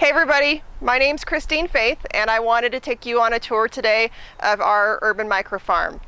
Hey everybody, my name's Christine Faith and I wanted to take you on a tour today of our urban micro farm.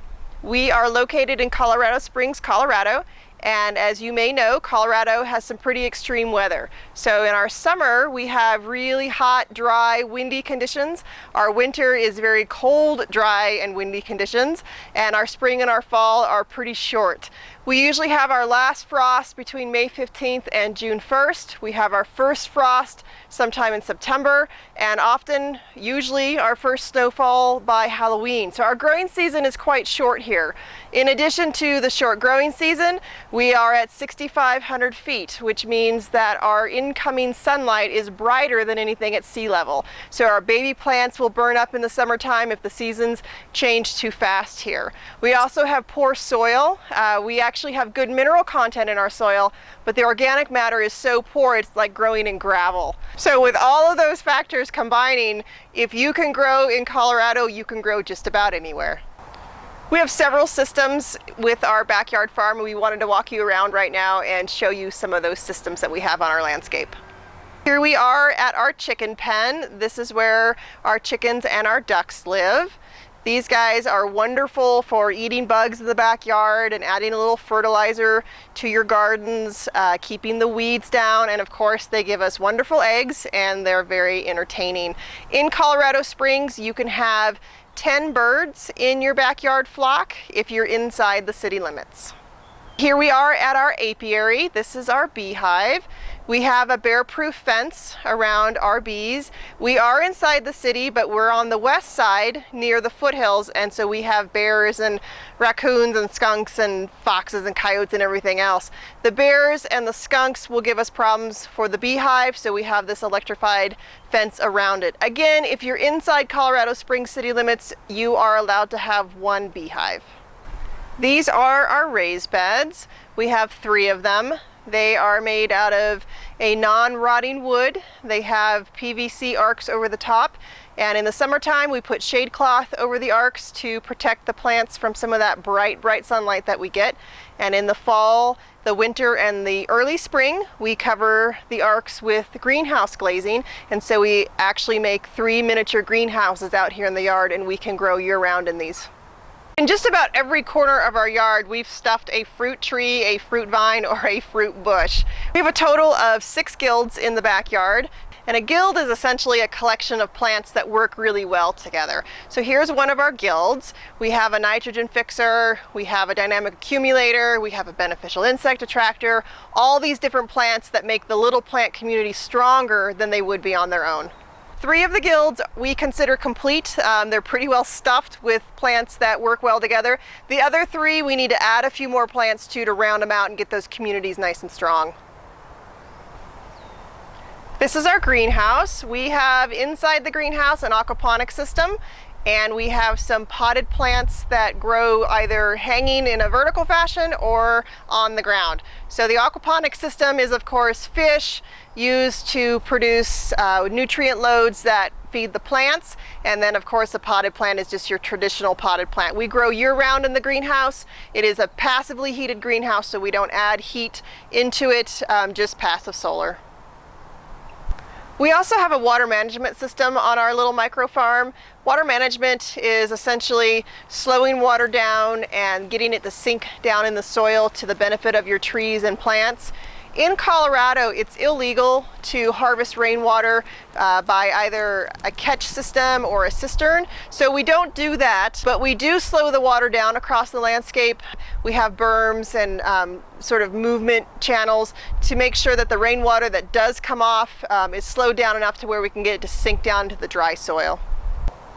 We are located in Colorado Springs, Colorado, and as you may know, Colorado has some pretty extreme weather. So in our summer, we have really hot, dry, windy conditions. Our winter is very cold, dry, and windy conditions, and our spring and our fall are pretty short. We usually have our last frost between May 15th and June 1st. We have our first frost sometime in September, and often, usually, our first snowfall by Halloween. So our growing season is quite short here. In addition to the short growing season, we are at 6,500 feet, which means that our incoming sunlight is brighter than anything at sea level. So our baby plants will burn up in the summertime if the seasons change too fast here. We also have poor soil. We actually have good mineral content in our soil, but the organic matter is so poor it's like growing in gravel. So with all of those factors combining, if you can grow in Colorado, you can grow just about anywhere. We have several systems with our backyard farm, and we wanted to walk you around right now and show you some of those systems that we have on our landscape. Here we are at our chicken pen. This is where our chickens and our ducks live. These guys are wonderful for eating bugs in the backyard and adding a little fertilizer to your gardens, keeping the weeds down, and of course they give us wonderful eggs and they're very entertaining. In Colorado Springs, you can have 10 birds in your backyard flock if you're inside the city limits. Here we are at our apiary. This is our beehive. We have a bear-proof fence around our bees. We are inside the city, but we're on the west side near the foothills, and so we have bears and raccoons and skunks and foxes and coyotes and everything else. The bears and the skunks will give us problems for the beehive, so we have this electrified fence around it. Again, if you're inside Colorado Springs city limits, you are allowed to have one beehive. These are our raised beds. We have 3 of them. They are made out of a non-rotting wood. They have PVC arcs over the top, and in the summertime we put shade cloth over the arcs to protect the plants from some of that bright sunlight that we get. And in the fall, the winter, and the early spring, we cover the arcs with greenhouse glazing, and so we actually make 3 miniature greenhouses out here in the yard, and we can grow year-round in these. In just about every corner of our yard, we've stuffed a fruit tree, a fruit vine, or a fruit bush. We have a total of 6 guilds in the backyard, and a guild is essentially a collection of plants that work really well together. So here's one of our guilds. We have a nitrogen fixer, we have a dynamic accumulator, we have a beneficial insect attractor, all these different plants that make the little plant community stronger than they would be on their own. 3 of the guilds we consider complete. They're pretty well stuffed with plants that work well together. The other 3 we need to add a few more plants to round them out and get those communities nice and strong. This is our greenhouse. We have inside the greenhouse an aquaponics system, and we have some potted plants that grow either hanging in a vertical fashion or on the ground. So the aquaponics system is of course fish used to produce nutrient loads that feed the plants, and then of course the potted plant is just your traditional potted plant. We grow year-round in the greenhouse. It is a passively heated greenhouse, so we don't add heat into it, just passive solar. We also have a water management system on our little micro farm. Water management is essentially slowing water down and getting it to sink down in the soil to the benefit of your trees and plants. In Colorado, it's illegal to harvest rainwater by either a catch system or a cistern, so we don't do that, but we do slow the water down across the landscape. We have berms and sort of movement channels to make sure that the rainwater that does come off is slowed down enough to where we can get it to sink down into the dry soil.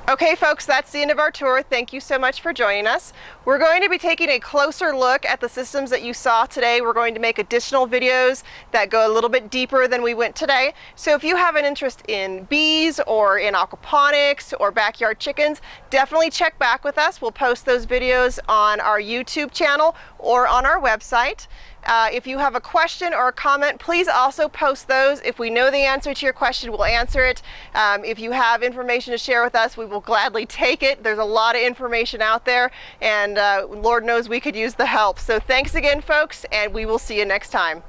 Okay folks, that's the end of our tour. Thank you so much for joining us. We're going to be taking a closer look at the systems that you saw today. We're going to make additional videos that go a little bit deeper than we went today. So if you have an interest in bees or in aquaponics or backyard chickens, definitely check back with us. We'll post those videos on our YouTube channel or on our website. If you have a question or a comment, please also post those. If we know the answer to your question, we'll answer it. If you have information to share with us, we will gladly take it. There's a lot of information out there, and Lord knows we could use the help. So thanks again, folks, and we will see you next time.